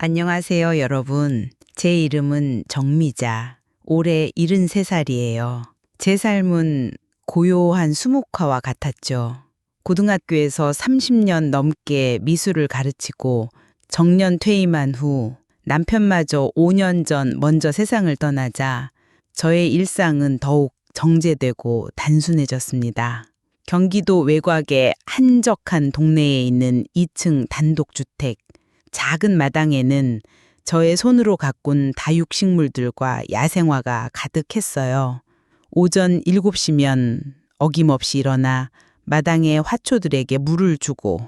안녕하세요, 여러분. 제 이름은 정미자. 올해 73살이에요. 제 삶은 고요한 수묵화와 같았죠. 고등학교에서 30년 넘게 미술을 가르치고 정년 퇴임한 후 남편마저 5년 전 먼저 세상을 떠나자 저의 일상은 더욱 정제되고 단순해졌습니다. 경기도 외곽의 한적한 동네에 있는 2층 단독주택. 작은 마당에는 저의 손으로 가꾼 다육식물들과 야생화가 가득했어요. 오전 7시면 어김없이 일어나 마당의 화초들에게 물을 주고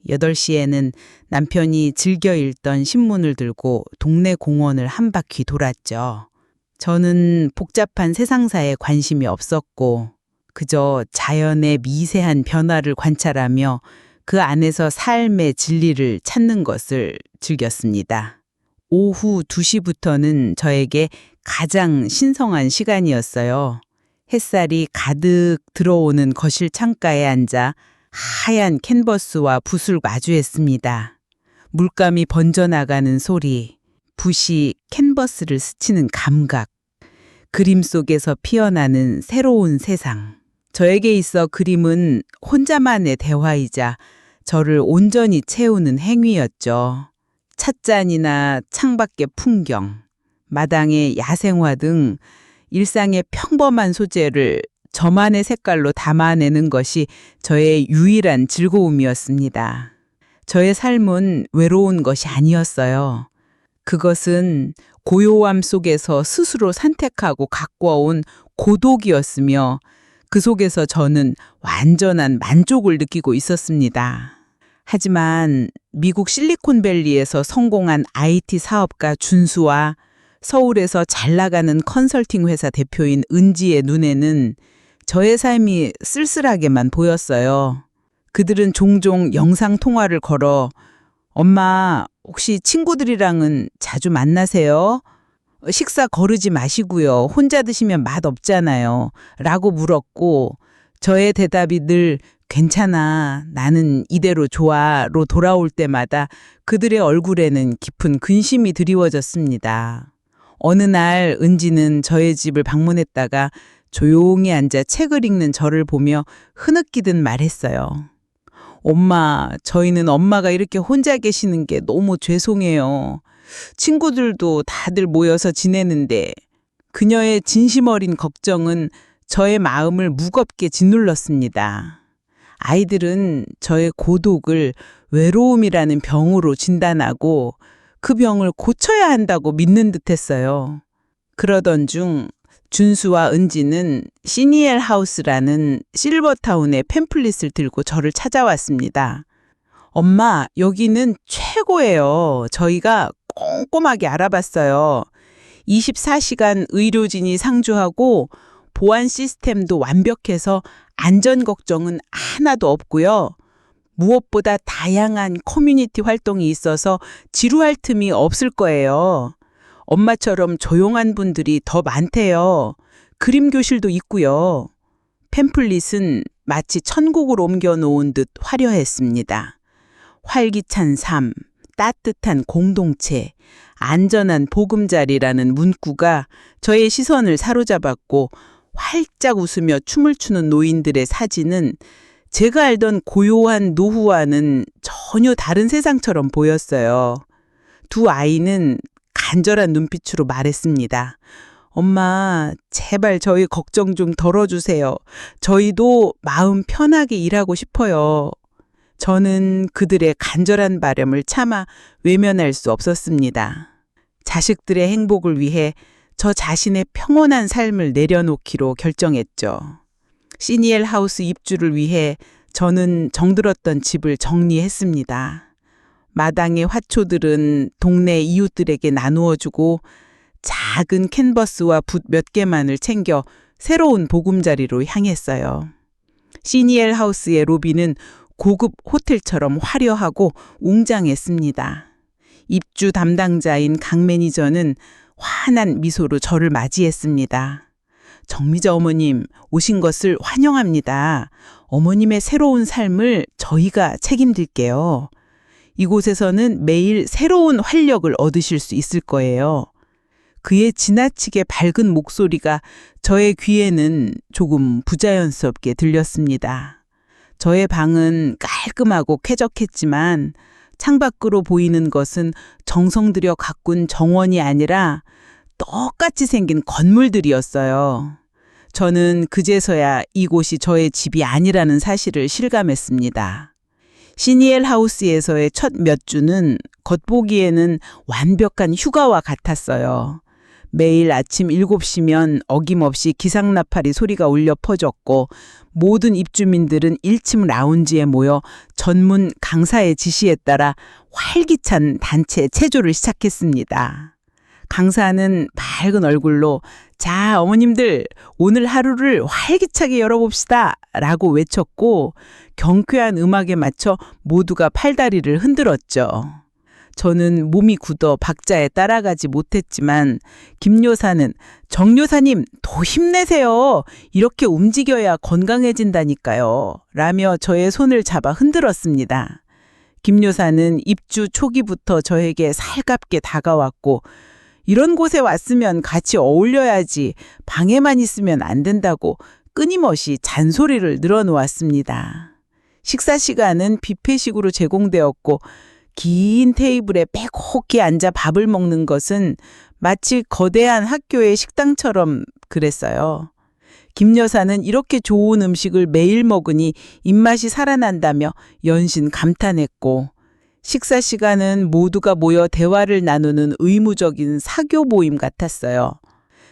8시에는 남편이 즐겨 읽던 신문을 들고 동네 공원을 한 바퀴 돌았죠. 저는 복잡한 세상사에 관심이 없었고 그저 자연의 미세한 변화를 관찰하며 그 안에서 삶의 진리를 찾는 것을 즐겼습니다. 오후 2시부터는 저에게 가장 신성한 시간이었어요. 햇살이 가득 들어오는 거실 창가에 앉아 하얀 캔버스와 붓을 마주했습니다. 물감이 번져나가는 소리, 붓이 캔버스를 스치는 감각, 그림 속에서 피어나는 새로운 세상. 저에게 있어 그림은 혼자만의 대화이자 저를 온전히 채우는 행위였죠. 찻잔이나 창밖의 풍경, 마당의 야생화 등 일상의 평범한 소재를 저만의 색깔로 담아내는 것이 저의 유일한 즐거움이었습니다. 저의 삶은 외로운 것이 아니었어요. 그것은 고요함 속에서 스스로 선택하고 가꿔온 고독이었으며 그 속에서 저는 완전한 만족을 느끼고 있었습니다. 하지만 미국 실리콘밸리에서 성공한 IT 사업가 준수와 서울에서 잘 나가는 컨설팅 회사 대표인 은지의 눈에는 저의 삶이 쓸쓸하게만 보였어요. 그들은 종종 영상 통화를 걸어 엄마, 혹시 친구들이랑은 자주 만나세요? 식사 거르지 마시고요. 혼자 드시면 맛없잖아요. 라고 물었고 저의 대답이 늘 괜찮아. 나는 이대로 좋아.로 돌아올 때마다 그들의 얼굴에는 깊은 근심이 드리워졌습니다. 어느 날 은지는 저의 집을 방문했다가 조용히 앉아 책을 읽는 저를 보며 흐느끼듯 말했어요. 엄마, 저희는 엄마가 이렇게 혼자 계시는 게 너무 죄송해요. 친구들도 다들 모여서 지내는데 그녀의 진심 어린 걱정은 저의 마음을 무겁게 짓눌렀습니다. 아이들은 저의 고독을 외로움이라는 병으로 진단하고 그 병을 고쳐야 한다고 믿는 듯했어요. 그러던 중 준수와 은지는 시니엘 하우스라는 실버타운의 팸플릿을 들고 저를 찾아왔습니다. 엄마, 여기는 최고예요. 저희가 꼼꼼하게 알아봤어요. 24시간 의료진이 상주하고 보안 시스템도 완벽해서 안전 걱정은 하나도 없고요. 무엇보다 다양한 커뮤니티 활동이 있어서 지루할 틈이 없을 거예요. 엄마처럼 조용한 분들이 더 많대요. 그림 교실도 있고요. 팸플릿은 마치 천국을 옮겨놓은 듯 화려했습니다. 활기찬 삶, 따뜻한 공동체, 안전한 보금자리라는 문구가 저의 시선을 사로잡았고 활짝 웃으며 춤을 추는 노인들의 사진은 제가 알던 고요한 노후와는 전혀 다른 세상처럼 보였어요. 두 아이는 간절한 눈빛으로 말했습니다. 엄마, 제발 저희 걱정 좀 덜어주세요. 저희도 마음 편하게 일하고 싶어요. 저는 그들의 간절한 바람을 차마 외면할 수 없었습니다. 자식들의 행복을 위해 저 자신의 평온한 삶을 내려놓기로 결정했죠. 시니엘 하우스 입주를 위해 저는 정들었던 집을 정리했습니다. 마당의 화초들은 동네 이웃들에게 나누어주고 작은 캔버스와 붓 몇 개만을 챙겨 새로운 보금자리로 향했어요. 시니엘 하우스의 로비는 고급 호텔처럼 화려하고 웅장했습니다. 입주 담당자인 강 매니저는 환한 미소로 저를 맞이했습니다. 정미자 어머님, 오신 것을 환영합니다. 어머님의 새로운 삶을 저희가 책임질게요. 이곳에서는 매일 새로운 활력을 얻으실 수 있을 거예요. 그의 지나치게 밝은 목소리가 저의 귀에는 조금 부자연스럽게 들렸습니다. 저의 방은 깔끔하고 쾌적했지만 창밖으로 보이는 것은 정성 들여 가꾼 정원이 아니라 똑같이 생긴 건물들이었어요. 저는 그제서야 이곳이 저의 집이 아니라는 사실을 실감했습니다. 시니엘 하우스에서의 첫 몇 주는 겉보기에는 완벽한 휴가와 같았어요. 매일 아침 7시면 어김없이 기상나팔이 소리가 울려 퍼졌고 모든 입주민들은 1층 라운지에 모여 전문 강사의 지시에 따라 활기찬 단체 체조를 시작했습니다. 강사는 밝은 얼굴로 자, 어머님들, 오늘 하루를 활기차게 열어봅시다 라고 외쳤고 경쾌한 음악에 맞춰 모두가 팔다리를 흔들었죠. 저는 몸이 굳어 박자에 따라가지 못했지만 김 여사는 정 여사님 더 힘내세요. 이렇게 움직여야 건강해진다니까요. 라며 저의 손을 잡아 흔들었습니다. 김 여사는 입주 초기부터 저에게 살갑게 다가왔고 이런 곳에 왔으면 같이 어울려야지 방에만 있으면 안 된다고 끊임없이 잔소리를 늘어놓았습니다. 식사 시간은 뷔페식으로 제공되었고 긴 테이블에 빼곡히 앉아 밥을 먹는 것은 마치 거대한 학교의 식당처럼 그랬어요. 김 여사는 이렇게 좋은 음식을 매일 먹으니 입맛이 살아난다며 연신 감탄했고 식사 시간은 모두가 모여 대화를 나누는 의무적인 사교 모임 같았어요.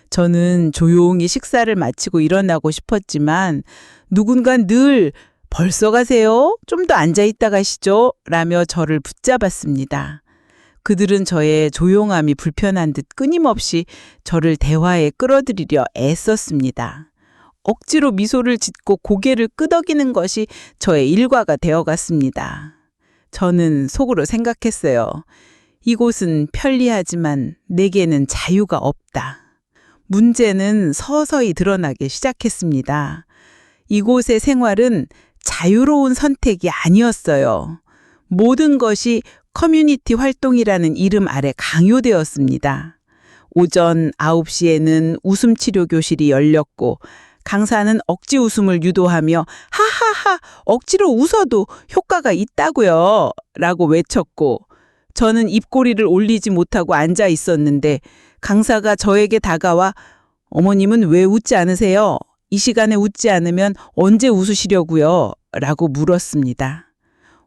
저는 조용히 식사를 마치고 일어나고 싶었지만 누군가 늘 벌써 가세요? 좀 더 앉아있다 가시죠? 라며 저를 붙잡았습니다. 그들은 저의 조용함이 불편한 듯 끊임없이 저를 대화에 끌어들이려 애썼습니다. 억지로 미소를 짓고 고개를 끄덕이는 것이 저의 일과가 되어갔습니다. 저는 속으로 생각했어요. 이곳은 편리하지만 내게는 자유가 없다. 문제는 서서히 드러나기 시작했습니다. 이곳의 생활은 자유로운 선택이 아니었어요. 모든 것이 커뮤니티 활동이라는 이름 아래 강요되었습니다. 오전 9시에는 웃음치료 교실이 열렸고 강사는 억지 웃음을 유도하며 하하하 억지로 웃어도 효과가 있다고요 라고 외쳤고 저는 입꼬리를 올리지 못하고 앉아 있었는데 강사가 저에게 다가와 어머님은 왜 웃지 않으세요? 이 시간에 웃지 않으면 언제 웃으시려고요? 라고 물었습니다.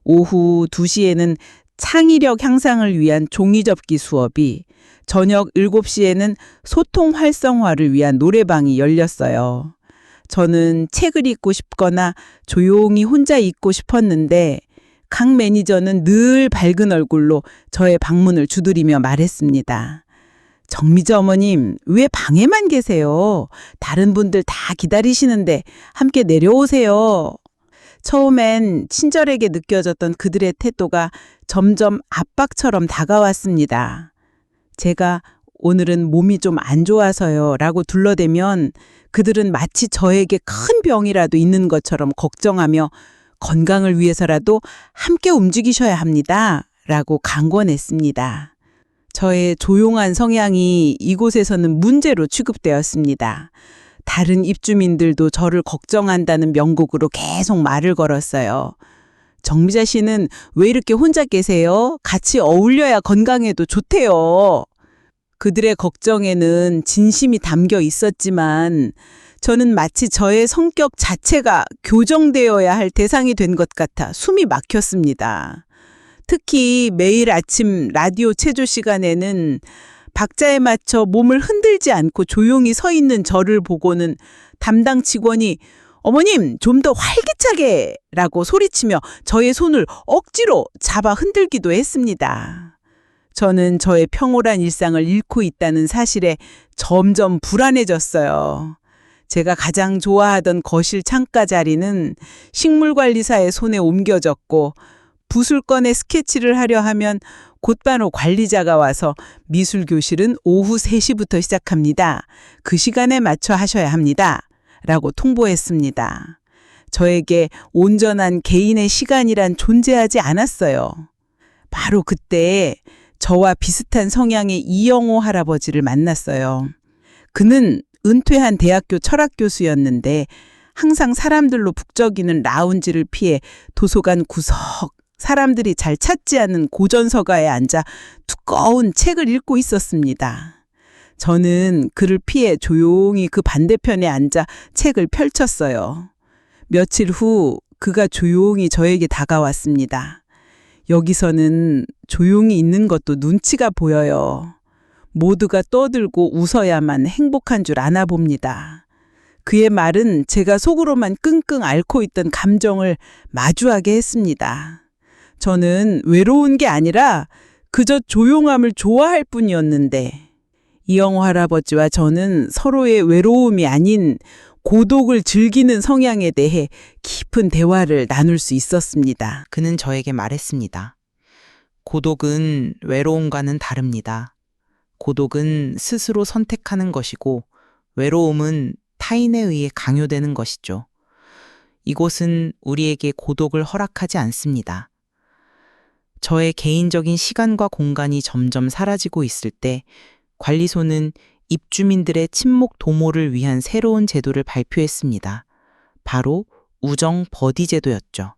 오후 2시에는 창의력 향상을 위한 종이접기 수업이 저녁 7시에는 소통 활성화를 위한 노래방이 열렸어요. 저는 책을 읽고 싶거나 조용히 혼자 있고 싶었는데 강 매니저는 늘 밝은 얼굴로 저의 방문을 두드리며 말했습니다. 정미자 어머님, 왜 방에만 계세요? 다른 분들 다 기다리시는데 함께 내려오세요. 처음엔 친절하게 느껴졌던 그들의 태도가 점점 압박처럼 다가왔습니다. 제가 오늘은 몸이 좀 안 좋아서요 라고 둘러대면 그들은 마치 저에게 큰 병이라도 있는 것처럼 걱정하며 건강을 위해서라도 함께 움직이셔야 합니다 라고 강권했습니다. 저의 조용한 성향이 이곳에서는 문제로 취급되었습니다. 다른 입주민들도 저를 걱정한다는 명곡으로 계속 말을 걸었어요. 정미자 씨는 왜 이렇게 혼자 계세요? 같이 어울려야 건강에도 좋대요. 그들의 걱정에는 진심이 담겨 있었지만 저는 마치 저의 성격 자체가 교정되어야 할 대상이 된 것 같아 숨이 막혔습니다. 특히 매일 아침 라디오 체조 시간에는 박자에 맞춰 몸을 흔들지 않고 조용히 서 있는 저를 보고는 담당 직원이 어머님 좀 더 활기차게 라고 소리치며 저의 손을 억지로 잡아 흔들기도 했습니다. 저는 저의 평온한 일상을 잃고 있다는 사실에 점점 불안해졌어요. 제가 가장 좋아하던 거실 창가 자리는 식물관리사의 손에 옮겨졌고 붓을 꺼내 스케치를 하려 하면 곧바로 관리자가 와서 미술교실은 오후 3시부터 시작합니다. 그 시간에 맞춰 하셔야 합니다. 라고 통보했습니다. 저에게 온전한 개인의 시간이란 존재하지 않았어요. 바로 그때 저와 비슷한 성향의 이영호 할아버지를 만났어요. 그는 은퇴한 대학교 철학 교수였는데 항상 사람들로 북적이는 라운지를 피해 도서관 구석, 사람들이 잘 찾지 않는 고전서가에 앉아 두꺼운 책을 읽고 있었습니다. 저는 그를 피해 조용히 그 반대편에 앉아 책을 펼쳤어요. 며칠 후 그가 조용히 저에게 다가왔습니다. 여기서는 조용히 있는 것도 눈치가 보여요. 모두가 떠들고 웃어야만 행복한 줄 아나 봅니다. 그의 말은 제가 속으로만 끙끙 앓고 있던 감정을 마주하게 했습니다. 저는 외로운 게 아니라 그저 조용함을 좋아할 뿐이었는데 이영호 할아버지와 저는 서로의 외로움이 아닌 고독을 즐기는 성향에 대해 깊은 대화를 나눌 수 있었습니다. 그는 저에게 말했습니다. 고독은 외로움과는 다릅니다. 고독은 스스로 선택하는 것이고 외로움은 타인에 의해 강요되는 것이죠. 이곳은 우리에게 고독을 허락하지 않습니다. 저의 개인적인 시간과 공간이 점점 사라지고 있을 때 관리소는 입주민들의 친목 도모를 위한 새로운 제도를 발표했습니다. 바로 우정 버디 제도였죠.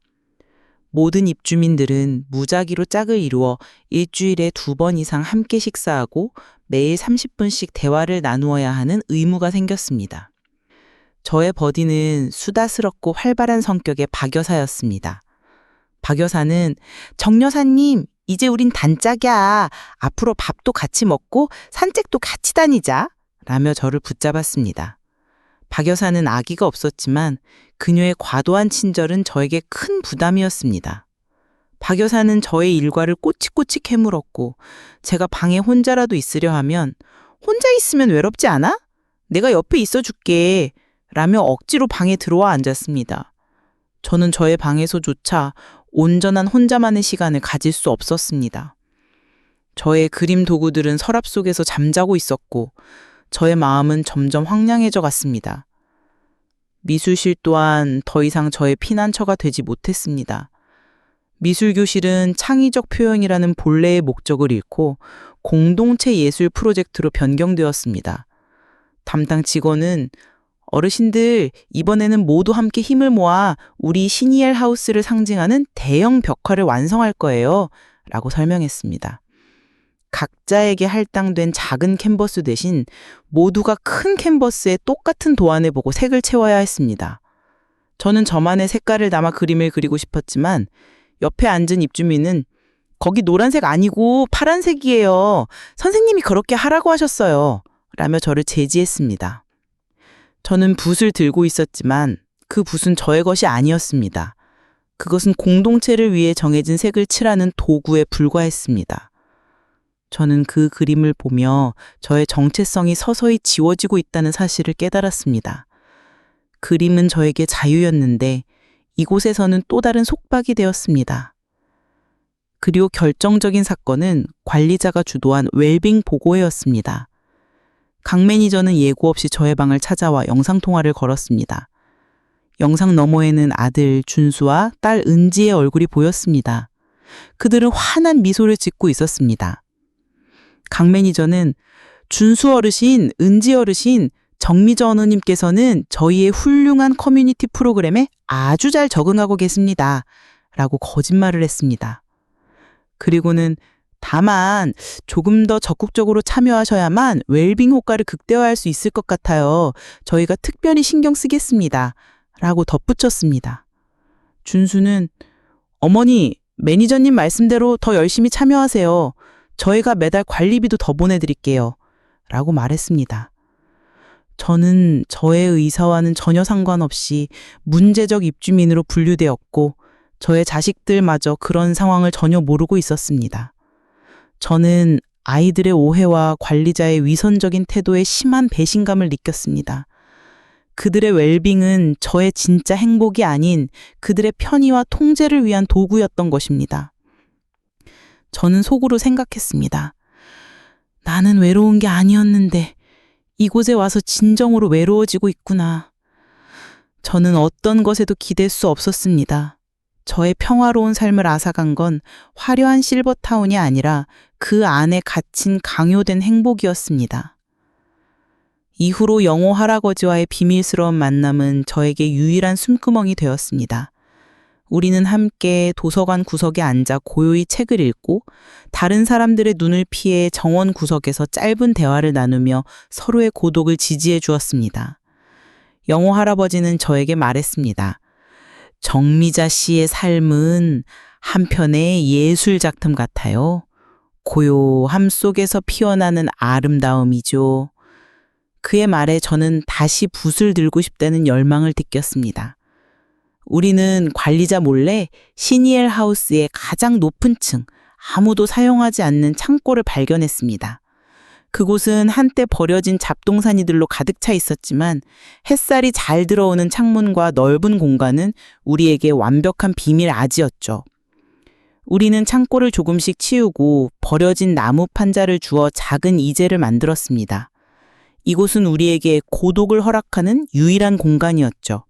모든 입주민들은 무작위로 짝을 이루어 일주일에 2번 이상 함께 식사하고 매일 30분씩 대화를 나누어야 하는 의무가 생겼습니다. 저의 버디는 수다스럽고 활발한 성격의 박 여사였습니다. 박 여사는 정 여사님, 이제 우린 단짝이야. 앞으로 밥도 같이 먹고 산책도 같이 다니자. 라며 저를 붙잡았습니다. 박 여사는 아기가 없었지만 그녀의 과도한 친절은 저에게 큰 부담이었습니다. 박 여사는 저의 일과를 꼬치꼬치 캐물었고 제가 방에 혼자라도 있으려 하면 혼자 있으면 외롭지 않아? 내가 옆에 있어줄게. 라며 억지로 방에 들어와 앉았습니다. 저는 저의 방에서조차 온전한 혼자만의 시간을 가질 수 없었습니다. 저의 그림 도구들은 서랍 속에서 잠자고 있었고 저의 마음은 점점 황량해져 갔습니다. 미술실 또한 더 이상 저의 피난처가 되지 못했습니다. 미술교실은 창의적 표현이라는 본래의 목적을 잃고 공동체 예술 프로젝트로 변경되었습니다. 담당 직원은 어르신들, 이번에는 모두 함께 힘을 모아 우리 시니엘 하우스를 상징하는 대형 벽화를 완성할 거예요. 라고 설명했습니다. 각자에게 할당된 작은 캔버스 대신 모두가 큰 캔버스에 똑같은 도안을 보고 색을 채워야 했습니다. 저는 저만의 색깔을 담아 그림을 그리고 싶었지만 옆에 앉은 입주민은 거기 노란색 아니고 파란색이에요. 선생님이 그렇게 하라고 하셨어요. 라며 저를 제지했습니다. 저는 붓을 들고 있었지만 그 붓은 저의 것이 아니었습니다. 그것은 공동체를 위해 정해진 색을 칠하는 도구에 불과했습니다. 저는 그 그림을 보며 저의 정체성이 서서히 지워지고 있다는 사실을 깨달았습니다. 그림은 저에게 자유였는데 이곳에서는 또 다른 속박이 되었습니다. 그리고 결정적인 사건은 관리자가 주도한 웰빙 보고회였습니다. 강 매니저는 예고 없이 저의 방을 찾아와 영상통화를 걸었습니다. 영상 너머에는 아들 준수와 딸 은지의 얼굴이 보였습니다. 그들은 환한 미소를 짓고 있었습니다. 강 매니저는 준수 어르신, 은지 어르신, 정미저 어머님께서는 저희의 훌륭한 커뮤니티 프로그램에 아주 잘 적응하고 계십니다. 라고 거짓말을 했습니다. 그리고는 다만 조금 더 적극적으로 참여하셔야만 웰빙 효과를 극대화할 수 있을 것 같아요. 저희가 특별히 신경 쓰겠습니다. 라고 덧붙였습니다. 준수는 어머니, 매니저님 말씀대로 더 열심히 참여하세요. 저희가 매달 관리비도 더 보내드릴게요. 라고 말했습니다. 저는 저의 의사와는 전혀 상관없이 문제적 입주민으로 분류되었고 저의 자식들마저 그런 상황을 전혀 모르고 있었습니다. 저는 아이들의 오해와 관리자의 위선적인 태도에 심한 배신감을 느꼈습니다. 그들의 웰빙은 저의 진짜 행복이 아닌 그들의 편의와 통제를 위한 도구였던 것입니다. 저는 속으로 생각했습니다. 나는 외로운 게 아니었는데 이곳에 와서 진정으로 외로워지고 있구나. 저는 어떤 것에도 기댈 수 없었습니다. 저의 평화로운 삶을 앗아간 건 화려한 실버타운이 아니라 그 안에 갇힌 강요된 행복이었습니다. 이후로 영호 할아버지와의 비밀스러운 만남은 저에게 유일한 숨구멍이 되었습니다. 우리는 함께 도서관 구석에 앉아 고요히 책을 읽고 다른 사람들의 눈을 피해 정원 구석에서 짧은 대화를 나누며 서로의 고독을 지지해 주었습니다. 영호 할아버지는 저에게 말했습니다. 정미자 씨의 삶은 한편의 예술 작품 같아요. 고요함 속에서 피어나는 아름다움이죠. 그의 말에 저는 다시 붓을 들고 싶다는 열망을 느꼈습니다. 우리는 관리자 몰래 시니엘 하우스의 가장 높은 층, 아무도 사용하지 않는 창고를 발견했습니다. 그곳은 한때 버려진 잡동사니들로 가득 차 있었지만 햇살이 잘 들어오는 창문과 넓은 공간은 우리에게 완벽한 비밀 아지였죠. 우리는 창고를 조금씩 치우고 버려진 나무 판자를 주어 작은 이재를 만들었습니다. 이곳은 우리에게 고독을 허락하는 유일한 공간이었죠.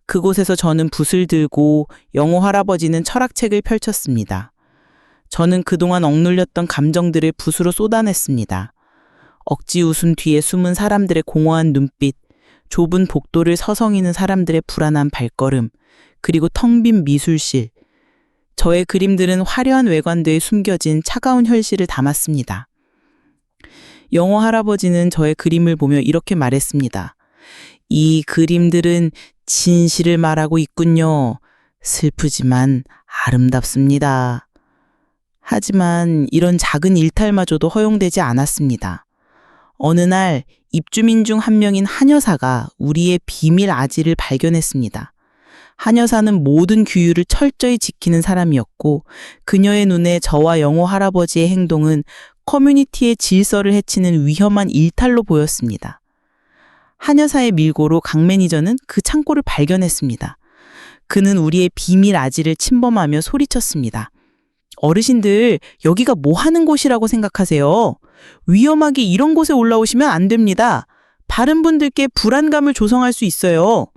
그곳에서 저는 붓을 들고 영호 할아버지는 철학책을 펼쳤습니다. 저는 그동안 억눌렸던 감정들을 붓으로 쏟아냈습니다. 억지 웃음 뒤에 숨은 사람들의 공허한 눈빛, 좁은 복도를 서성이는 사람들의 불안한 발걸음, 그리고 텅 빈 미술실. 저의 그림들은 화려한 외관대에 숨겨진 차가운 현실을 담았습니다. 영호 할아버지는 저의 그림을 보며 이렇게 말했습니다. 이 그림들은 진실을 말하고 있군요. 슬프지만 아름답습니다. 하지만 이런 작은 일탈마저도 허용되지 않았습니다. 어느 날 입주민 중 한 명인 한여사가 우리의 비밀 아지를 발견했습니다. 한여사는 모든 규율을 철저히 지키는 사람이었고 그녀의 눈에 저와 영호 할아버지의 행동은 커뮤니티의 질서를 해치는 위험한 일탈로 보였습니다. 한여사의 밀고로 강 매니저는 그 창고를 발견했습니다. 그는 우리의 비밀 아지를 침범하며 소리쳤습니다. 어르신들, 여기가 뭐 하는 곳이라고 생각하세요? 위험하게 이런 곳에 올라오시면 안 됩니다. 다른 분들께 불안감을 조성할 수 있어요.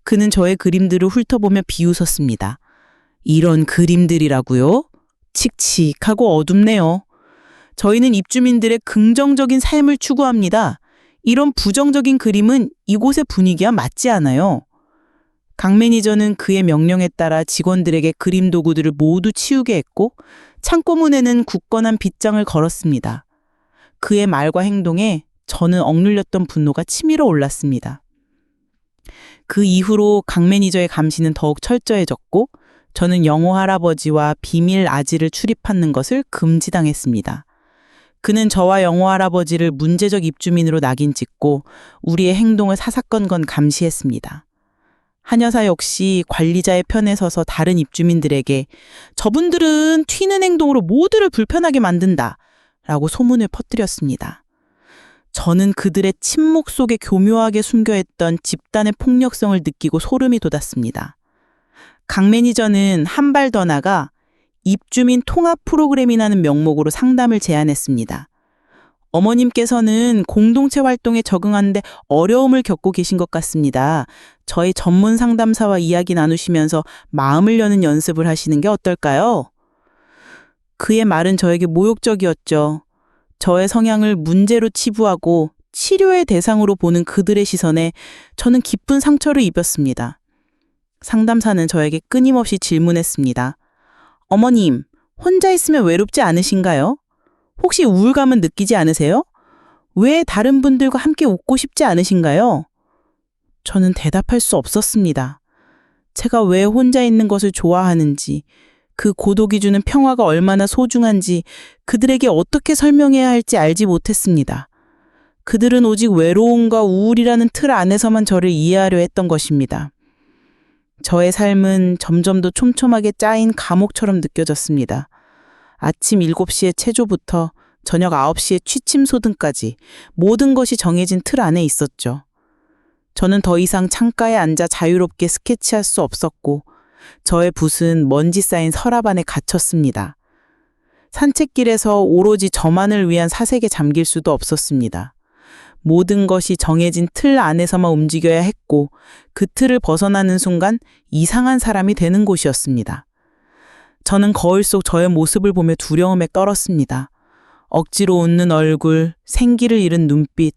그는 저의 그림들을 훑어보며 비웃었습니다. 이런 그림들이라고요? 칙칙하고 어둡네요. 저희는 입주민들의 긍정적인 삶을 추구합니다. 이런 부정적인 그림은 이곳의 분위기와 맞지 않아요. 강 매니저는 그의 명령에 따라 직원들에게 그림 도구들을 모두 치우게 했고 창고 문에는 굳건한 빗장을 걸었습니다. 그의 말과 행동에 저는 억눌렸던 분노가 치밀어 올랐습니다. 그 이후로 강 매니저의 감시는 더욱 철저해졌고 저는 영호 할아버지와 비밀 아지를 출입하는 것을 금지당했습니다. 그는 저와 영호 할아버지를 문제적 입주민으로 낙인 찍고 우리의 행동을 사사건건 감시했습니다. 한여사 역시 관리자의 편에 서서 다른 입주민들에게 저분들은 튀는 행동으로 모두를 불편하게 만든다 라고 소문을 퍼뜨렸습니다. 저는 그들의 침묵 속에 교묘하게 숨겨있던 집단의 폭력성을 느끼고 소름이 돋았습니다. 강 매니저는 한 발 더 나가 입주민 통합 프로그램이라는 명목으로 상담을 제안했습니다. 어머님께서는 공동체 활동에 적응하는데 어려움을 겪고 계신 것 같습니다. 저희 전문 상담사와 이야기 나누시면서 마음을 여는 연습을 하시는 게 어떨까요? 그의 말은 저에게 모욕적이었죠. 저의 성향을 문제로 치부하고 치료의 대상으로 보는 그들의 시선에 저는 깊은 상처를 입었습니다. 상담사는 저에게 끊임없이 질문했습니다. 어머님, 혼자 있으면 외롭지 않으신가요? 혹시 우울감은 느끼지 않으세요? 왜 다른 분들과 함께 웃고 싶지 않으신가요? 저는 대답할 수 없었습니다. 제가 왜 혼자 있는 것을 좋아하는지, 그 고독이 주는 평화가 얼마나 소중한지 그들에게 어떻게 설명해야 할지 알지 못했습니다. 그들은 오직 외로움과 우울이라는 틀 안에서만 저를 이해하려 했던 것입니다. 저의 삶은 점점 더 촘촘하게 짜인 감옥처럼 느껴졌습니다. 아침 7시의 체조부터 저녁 9시의 취침 소등까지 모든 것이 정해진 틀 안에 있었죠. 저는 더 이상 창가에 앉아 자유롭게 스케치할 수 없었고 저의 붓은 먼지 쌓인 서랍 안에 갇혔습니다. 산책길에서 오로지 저만을 위한 사색에 잠길 수도 없었습니다. 모든 것이 정해진 틀 안에서만 움직여야 했고 그 틀을 벗어나는 순간 이상한 사람이 되는 곳이었습니다. 저는 거울 속 저의 모습을 보며 두려움에 떨었습니다. 억지로 웃는 얼굴, 생기를 잃은 눈빛,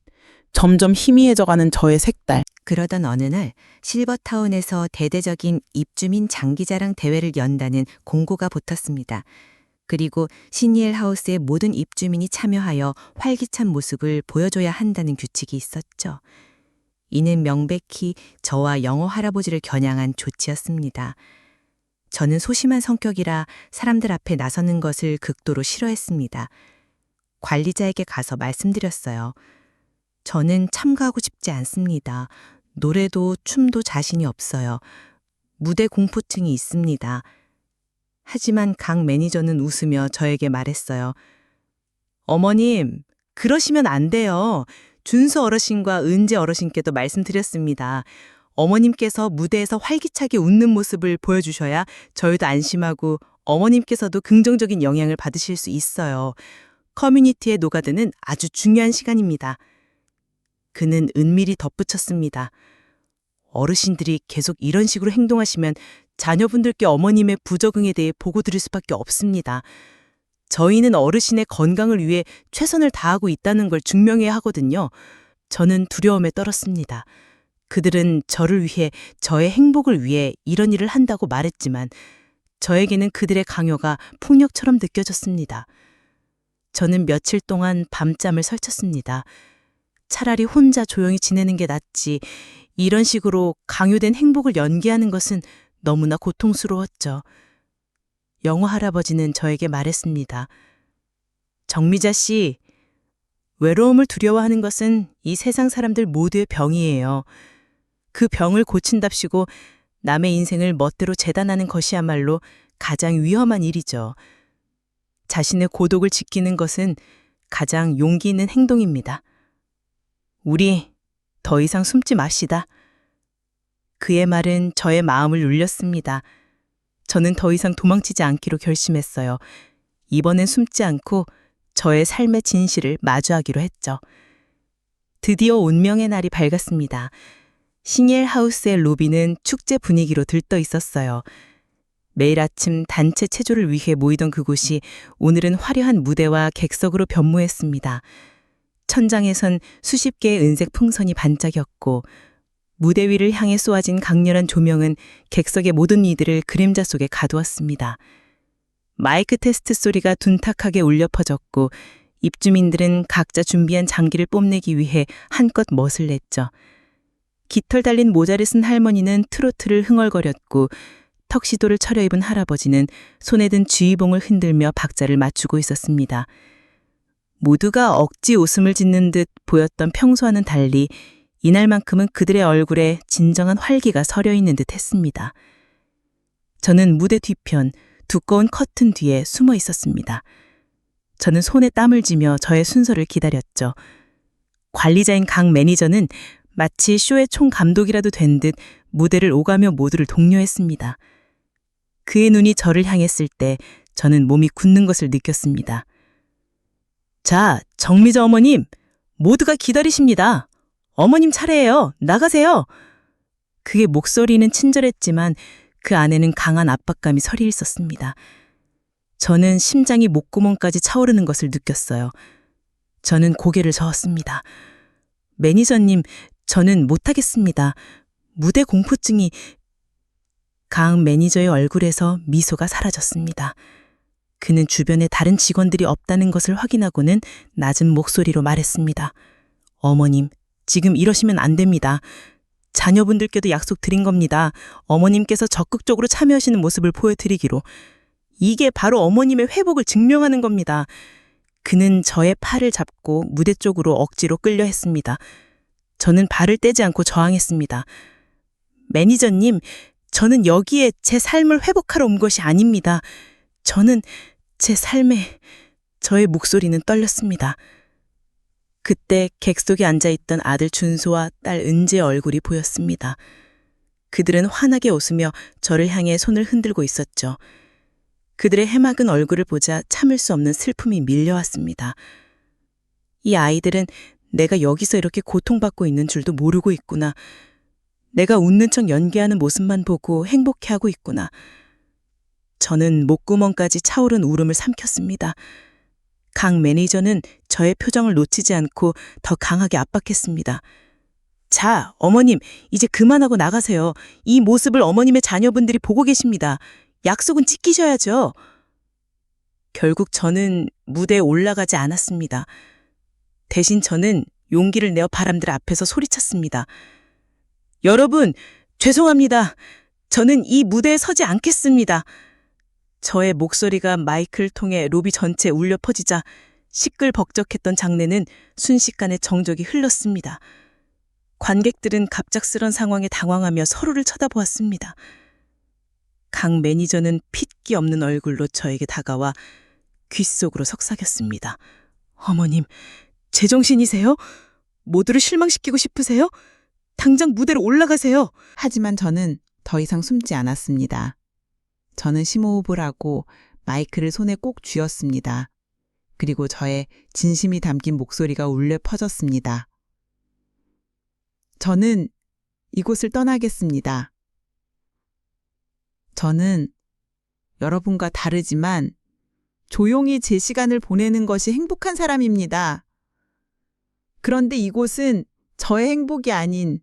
점점 희미해져가는 저의 색달. 그러던 어느 날 실버타운에서 대대적인 입주민 장기자랑 대회를 연다는 공고가 붙었습니다. 그리고 시니엘 하우스의 모든 입주민이 참여하여 활기찬 모습을 보여줘야 한다는 규칙이 있었죠. 이는 명백히 저와 영어 할아버지를 겨냥한 조치였습니다. 저는 소심한 성격이라 사람들 앞에 나서는 것을 극도로 싫어했습니다. 관리자에게 가서 말씀드렸어요. 저는 참가하고 싶지 않습니다. 노래도 춤도 자신이 없어요. 무대 공포증이 있습니다. 하지만 강 매니저는 웃으며 저에게 말했어요. 어머님, 그러시면 안 돼요. 준수 어르신과 은재 어르신께도 말씀드렸습니다. 어머님께서 무대에서 활기차게 웃는 모습을 보여주셔야 저희도 안심하고 어머님께서도 긍정적인 영향을 받으실 수 있어요. 커뮤니티에 녹아드는 아주 중요한 시간입니다. 그는 은밀히 덧붙였습니다. 어르신들이 계속 이런 식으로 행동하시면 자녀분들께 어머님의 부적응에 대해 보고 드릴 수밖에 없습니다. 저희는 어르신의 건강을 위해 최선을 다하고 있다는 걸 증명해야 하거든요. 저는 두려움에 떨었습니다. 그들은 저를 위해, 저의 행복을 위해 이런 일을 한다고 말했지만 저에게는 그들의 강요가 폭력처럼 느껴졌습니다. 저는 며칠 동안 밤잠을 설쳤습니다. 차라리 혼자 조용히 지내는 게 낫지 이런 식으로 강요된 행복을 연기하는 것은 너무나 고통스러웠죠. 영어 할아버지는 저에게 말했습니다. 정미자 씨, 외로움을 두려워하는 것은 이 세상 사람들 모두의 병이에요. 그 병을 고친답시고 남의 인생을 멋대로 재단하는 것이야말로 가장 위험한 일이죠. 자신의 고독을 지키는 것은 가장 용기 있는 행동입니다. 우리 더 이상 숨지 맙시다. 그의 말은 저의 마음을 울렸습니다. 저는 더 이상 도망치지 않기로 결심했어요. 이번엔 숨지 않고 저의 삶의 진실을 마주하기로 했죠. 드디어 운명의 날이 밝았습니다. 시니엘 하우스의 로비는 축제 분위기로 들떠 있었어요. 매일 아침 단체 체조를 위해 모이던 그곳이 오늘은 화려한 무대와 객석으로 변모했습니다. 천장에선 수십 개의 은색 풍선이 반짝였고 무대 위를 향해 쏘아진 강렬한 조명은 객석의 모든 이들을 그림자 속에 가두었습니다. 마이크 테스트 소리가 둔탁하게 울려 퍼졌고 입주민들은 각자 준비한 장기를 뽐내기 위해 한껏 멋을 냈죠. 깃털 달린 모자를 쓴 할머니는 트로트를 흥얼거렸고 턱시도를 차려입은 할아버지는 손에 든 쥐봉을 흔들며 박자를 맞추고 있었습니다. 모두가 억지 웃음을 짓는 듯 보였던 평소와는 달리 이날만큼은 그들의 얼굴에 진정한 활기가 서려 있는 듯 했습니다. 저는 무대 뒤편 두꺼운 커튼 뒤에 숨어 있었습니다. 저는 손에 땀을 쥐며 저의 순서를 기다렸죠. 관리자인 강 매니저는 마치 쇼의 총감독이라도 된 듯 무대를 오가며 모두를 독려했습니다. 그의 눈이 저를 향했을 때 저는 몸이 굳는 것을 느꼈습니다. 자, 정미자 어머님, 모두가 기다리십니다. 어머님 차례예요. 나가세요. 그의 목소리는 친절했지만 그 안에는 강한 압박감이 서리 있었습니다. 저는 심장이 목구멍까지 차오르는 것을 느꼈어요. 저는 고개를 저었습니다. 매니저님, 저는 못하겠습니다. 무대 공포증이... 강 매니저의 얼굴에서 미소가 사라졌습니다. 그는 주변에 다른 직원들이 없다는 것을 확인하고는 낮은 목소리로 말했습니다. 어머님, 지금 이러시면 안 됩니다. 자녀분들께도 약속드린 겁니다. 어머님께서 적극적으로 참여하시는 모습을 보여드리기로. 이게 바로 어머님의 회복을 증명하는 겁니다. 그는 저의 팔을 잡고 무대 쪽으로 억지로 끌려 했습니다. 저는 발을 떼지 않고 저항했습니다. 매니저님, 저는 여기에 제 삶을 회복하러 온 것이 아닙니다. 저는 제 삶에... 저의 목소리는 떨렸습니다. 그때 객석에 앉아있던 아들 준수와 딸 은재의 얼굴이 보였습니다. 그들은 환하게 웃으며 저를 향해 손을 흔들고 있었죠. 그들의 해맑은 얼굴을 보자 참을 수 없는 슬픔이 밀려왔습니다. 이 아이들은 내가 여기서 이렇게 고통받고 있는 줄도 모르고 있구나. 내가 웃는 척 연기하는 모습만 보고 행복해하고 있구나. 저는 목구멍까지 차오른 울음을 삼켰습니다. 강 매니저는 저의 표정을 놓치지 않고 더 강하게 압박했습니다. 자, 어머님, 이제 그만하고 나가세요. 이 모습을 어머님의 자녀분들이 보고 계십니다. 약속은 지키셔야죠. 결국 저는 무대에 올라가지 않았습니다. 대신 저는 용기를 내어 바람들 앞에서 소리쳤습니다. 여러분, 죄송합니다. 저는 이 무대에 서지 않겠습니다. 저의 목소리가 마이크를 통해 로비 전체에 울려 퍼지자 시끌벅적했던 장내는 순식간에 정적이 흘렀습니다. 관객들은 갑작스런 상황에 당황하며 서로를 쳐다보았습니다. 강 매니저는 핏기 없는 얼굴로 저에게 다가와 귓속으로 속삭였습니다. 어머님, 제정신이세요? 모두를 실망시키고 싶으세요? 당장 무대로 올라가세요. 하지만 저는 더 이상 숨지 않았습니다. 저는 심호흡을 하고 마이크를 손에 꼭 쥐었습니다. 그리고 저의 진심이 담긴 목소리가 울려 퍼졌습니다. 저는 이곳을 떠나겠습니다. 저는 여러분과 다르지만 조용히 제 시간을 보내는 것이 행복한 사람입니다. 그런데 이곳은 저의 행복이 아닌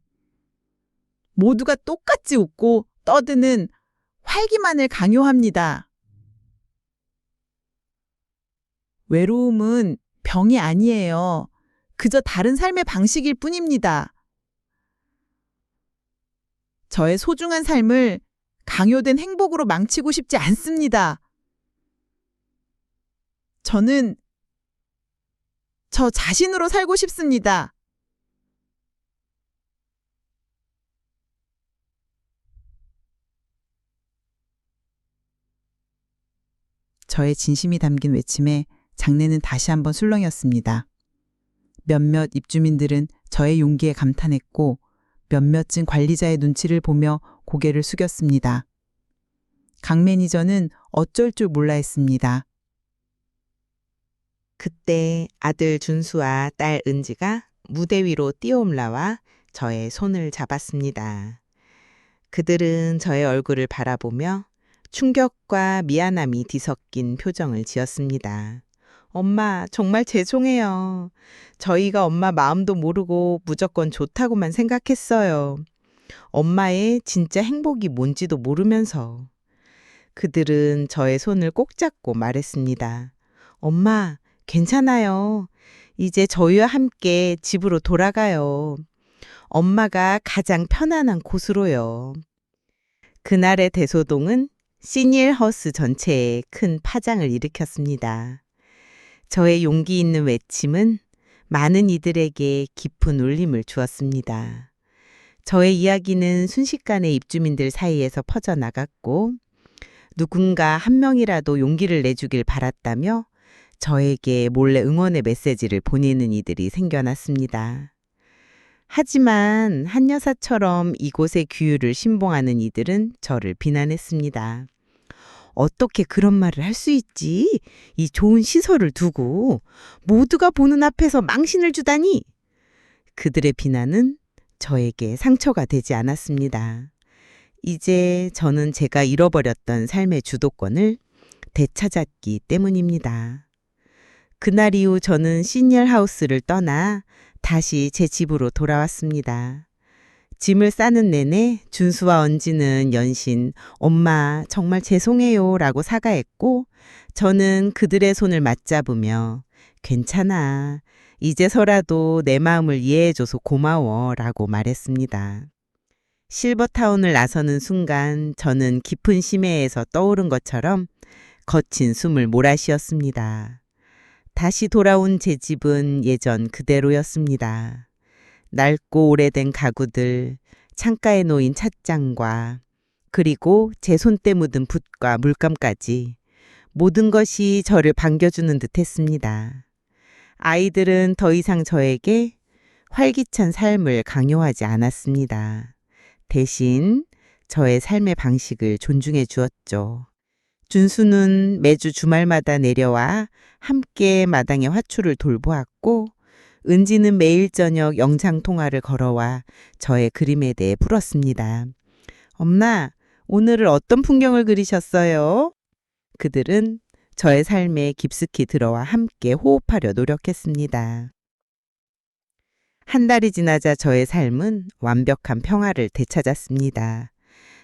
모두가 똑같이 웃고 떠드는 활기만을 강요합니다. 외로움은 병이 아니에요. 그저 다른 삶의 방식일 뿐입니다. 저의 소중한 삶을 강요된 행복으로 망치고 싶지 않습니다. 저는 저 자신으로 살고 싶습니다. 저의 진심이 담긴 외침에 장내는 다시 한번 술렁였습니다. 몇몇 입주민들은 저의 용기에 감탄했고 몇몇은 관리자의 눈치를 보며 고개를 숙였습니다. 강 매니저는 어쩔 줄 몰라 했습니다. 그때 아들 준수와 딸 은지가 무대 위로 뛰어올라와 저의 손을 잡았습니다. 그들은 저의 얼굴을 바라보며 충격과 미안함이 뒤섞인 표정을 지었습니다. 엄마, 정말 죄송해요. 저희가 엄마 마음도 모르고 무조건 좋다고만 생각했어요. 엄마의 진짜 행복이 뭔지도 모르면서. 그들은 저의 손을 꼭 잡고 말했습니다. 엄마, 괜찮아요. 이제 저희와 함께 집으로 돌아가요. 엄마가 가장 편안한 곳으로요. 그날의 대소동은 시니얼하우스 전체에 큰 파장을 일으켰습니다. 저의 용기 있는 외침은 많은 이들에게 깊은 울림을 주었습니다. 저의 이야기는 순식간에 입주민들 사이에서 퍼져나갔고 누군가 한 명이라도 용기를 내주길 바랐다며 저에게 몰래 응원의 메시지를 보내는 이들이 생겨났습니다. 하지만 한 여사처럼 이곳의 규율을 신봉하는 이들은 저를 비난했습니다. 어떻게 그런 말을 할 수 있지? 이 좋은 시설을 두고 모두가 보는 앞에서 망신을 주다니. 그들의 비난은 저에게 상처가 되지 않았습니다. 이제 저는 제가 잃어버렸던 삶의 주도권을 되찾았기 때문입니다. 그날 이후 저는 시니얼 하우스를 떠나 다시 제 집으로 돌아왔습니다. 짐을 싸는 내내 준수와 언지는 연신 엄마 정말 죄송해요 라고 사과했고 저는 그들의 손을 맞잡으며 괜찮아. 이제서라도 내 마음을 이해해줘서 고마워 라고 말했습니다. 실버타운을 나서는 순간 저는 깊은 심해에서 떠오른 것처럼 거친 숨을 몰아쉬었습니다. 다시 돌아온 제 집은 예전 그대로였습니다. 낡고 오래된 가구들, 창가에 놓인 찻잔과 그리고 제 손때 묻은 붓과 물감까지 모든 것이 저를 반겨주는 듯 했습니다. 아이들은 더 이상 저에게 활기찬 삶을 강요하지 않았습니다. 대신 저의 삶의 방식을 존중해 주었죠. 준수는 매주 주말마다 내려와 함께 마당의 화초를 돌보았고 은지는 매일 저녁 영상통화를 걸어와 저의 그림에 대해 풀었습니다. 엄마, 오늘은 어떤 풍경을 그리셨어요? 그들은 저의 삶에 깊숙이 들어와 함께 호흡하려 노력했습니다. 한 달이 지나자 저의 삶은 완벽한 평화를 되찾았습니다.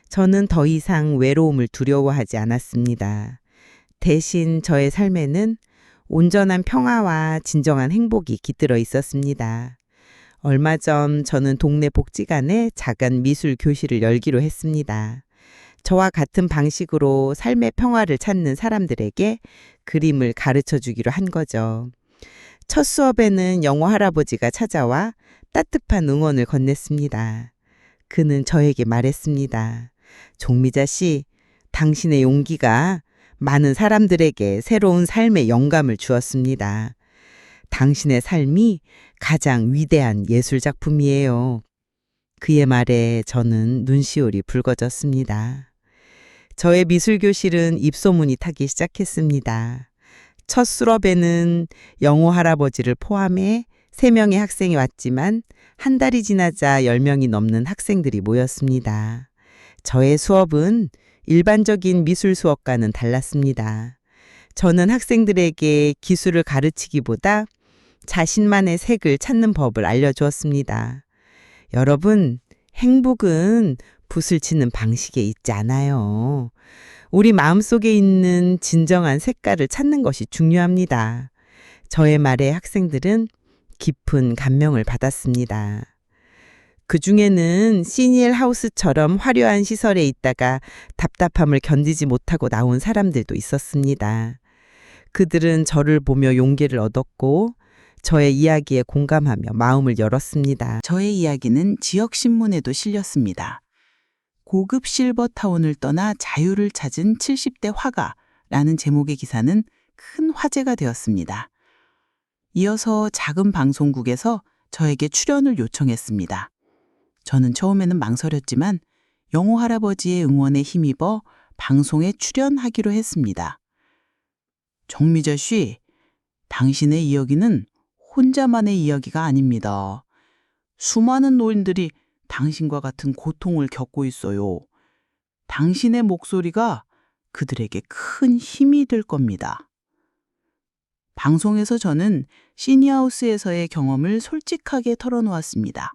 저는 더 이상 외로움을 두려워하지 않았습니다. 대신 저의 삶에는 온전한 평화와 진정한 행복이 깃들어 있었습니다. 얼마 전 저는 동네 복지관에 작은 미술 교실을 열기로 했습니다. 저와 같은 방식으로 삶의 평화를 찾는 사람들에게 그림을 가르쳐 주기로 한 거죠. 첫 수업에는 영어 할아버지가 찾아와 따뜻한 응원을 건넸습니다. 그는 저에게 말했습니다. 종미자 씨, 당신의 용기가 많은 사람들에게 새로운 삶의 영감을 주었습니다. 당신의 삶이 가장 위대한 예술작품이에요. 그의 말에 저는 눈시울이 붉어졌습니다. 저의 미술교실은 입소문이 타기 시작했습니다. 첫 수업에는 영어 할아버지를 포함해 3명의 학생이 왔지만 한 달이 지나자 10명이 넘는 학생들이 모였습니다. 저의 수업은 일반적인 미술 수업과는 달랐습니다. 저는 학생들에게 기술을 가르치기보다 자신만의 색을 찾는 법을 알려주었습니다. 여러분, 행복은 붓을 치는 방식에 있지 않아요. 우리 마음속에 있는 진정한 색깔을 찾는 것이 중요합니다. 저의 말에 학생들은 깊은 감명을 받았습니다. 그 중에는 시니엘 하우스처럼 화려한 시설에 있다가 답답함을 견디지 못하고 나온 사람들도 있었습니다. 그들은 저를 보며 용기를 얻었고 저의 이야기에 공감하며 마음을 열었습니다. 저의 이야기는 지역 신문에도 실렸습니다. 고급 실버타운을 떠나 자유를 찾은 70대 화가라는 제목의 기사는 큰 화제가 되었습니다. 이어서 작은 방송국에서 저에게 출연을 요청했습니다. 저는 처음에는 망설였지만 영호 할아버지의 응원에 힘입어 방송에 출연하기로 했습니다. 정미자 씨, 당신의 이야기는 혼자만의 이야기가 아닙니다. 수많은 노인들이 당신과 같은 고통을 겪고 있어요. 당신의 목소리가 그들에게 큰 힘이 될 겁니다. 방송에서 저는 시니하우스에서의 경험을 솔직하게 털어놓았습니다.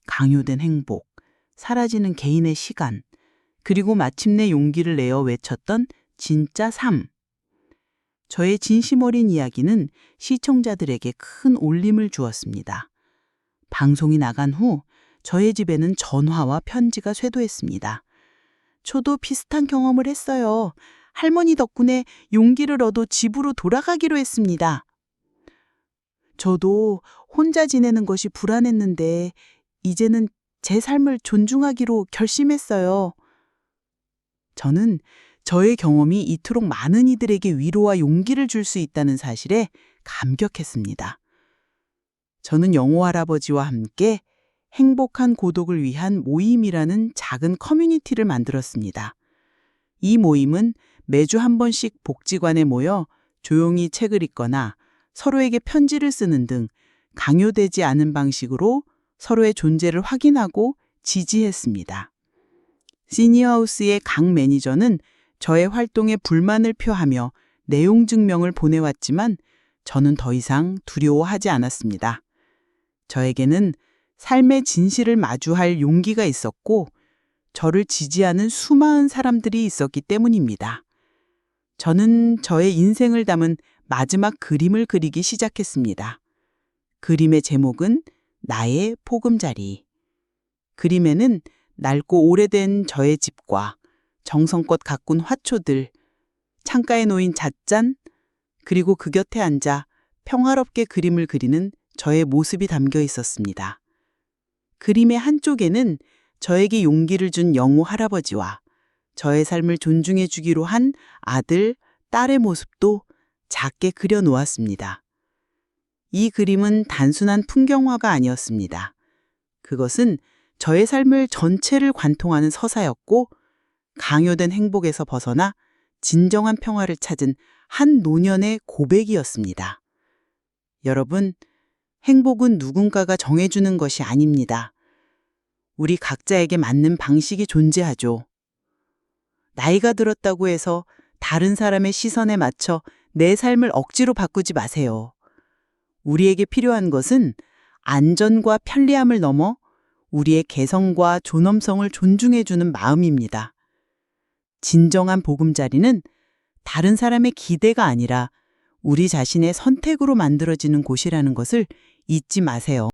강요된 행복, 사라지는 개인의 시간, 그리고 마침내 용기를 내어 외쳤던 진짜 삶. 저의 진심 어린 이야기는 시청자들에게 큰 울림을 주었습니다. 방송이 나간 후 저의 집에는 전화와 편지가 쇄도했습니다. 저도 비슷한 경험을 했어요. 할머니 덕분에 용기를 얻어 집으로 돌아가기로 했습니다. 저도 혼자 지내는 것이 불안했는데 이제는 제 삶을 존중하기로 결심했어요. 저는 저의 경험이 이토록 많은 이들에게 위로와 용기를 줄 수 있다는 사실에 감격했습니다. 저는 영호 할아버지와 함께 행복한 고독을 위한 모임이라는 작은 커뮤니티를 만들었습니다. 이 모임은 매주 한 번씩 복지관에 모여 조용히 책을 읽거나 서로에게 편지를 쓰는 등 강요되지 않은 방식으로 서로의 존재를 확인하고 지지했습니다. 시니어하우스의 강 매니저는 저의 활동에 불만을 표하며 내용 증명을 보내왔지만 저는 더 이상 두려워하지 않았습니다. 저에게는 삶의 진실을 마주할 용기가 있었고 저를 지지하는 수많은 사람들이 있었기 때문입니다. 저는 저의 인생을 담은 마지막 그림을 그리기 시작했습니다. 그림의 제목은 나의 보금자리. 그림에는 낡고 오래된 저의 집과 정성껏 가꾼 화초들, 창가에 놓인 잣잔, 그리고 그 곁에 앉아 평화롭게 그림을 그리는 저의 모습이 담겨 있었습니다. 그림의 한쪽에는 저에게 용기를 준 영호 할아버지와 저의 삶을 존중해 주기로 한 아들, 딸의 모습도 작게 그려 놓았습니다. 이 그림은 단순한 풍경화가 아니었습니다. 그것은 저의 삶을 전체를 관통하는 서사였고 강요된 행복에서 벗어나 진정한 평화를 찾은 한 노년의 고백이었습니다. 여러분, 행복은 누군가가 정해주는 것이 아닙니다. 우리 각자에게 맞는 방식이 존재하죠. 나이가 들었다고 해서 다른 사람의 시선에 맞춰 내 삶을 억지로 바꾸지 마세요. 우리에게 필요한 것은 안전과 편리함을 넘어 우리의 개성과 존엄성을 존중해주는 마음입니다. 진정한 보금자리는 다른 사람의 기대가 아니라 우리 자신의 선택으로 만들어지는 곳이라는 것을 잊지 마세요.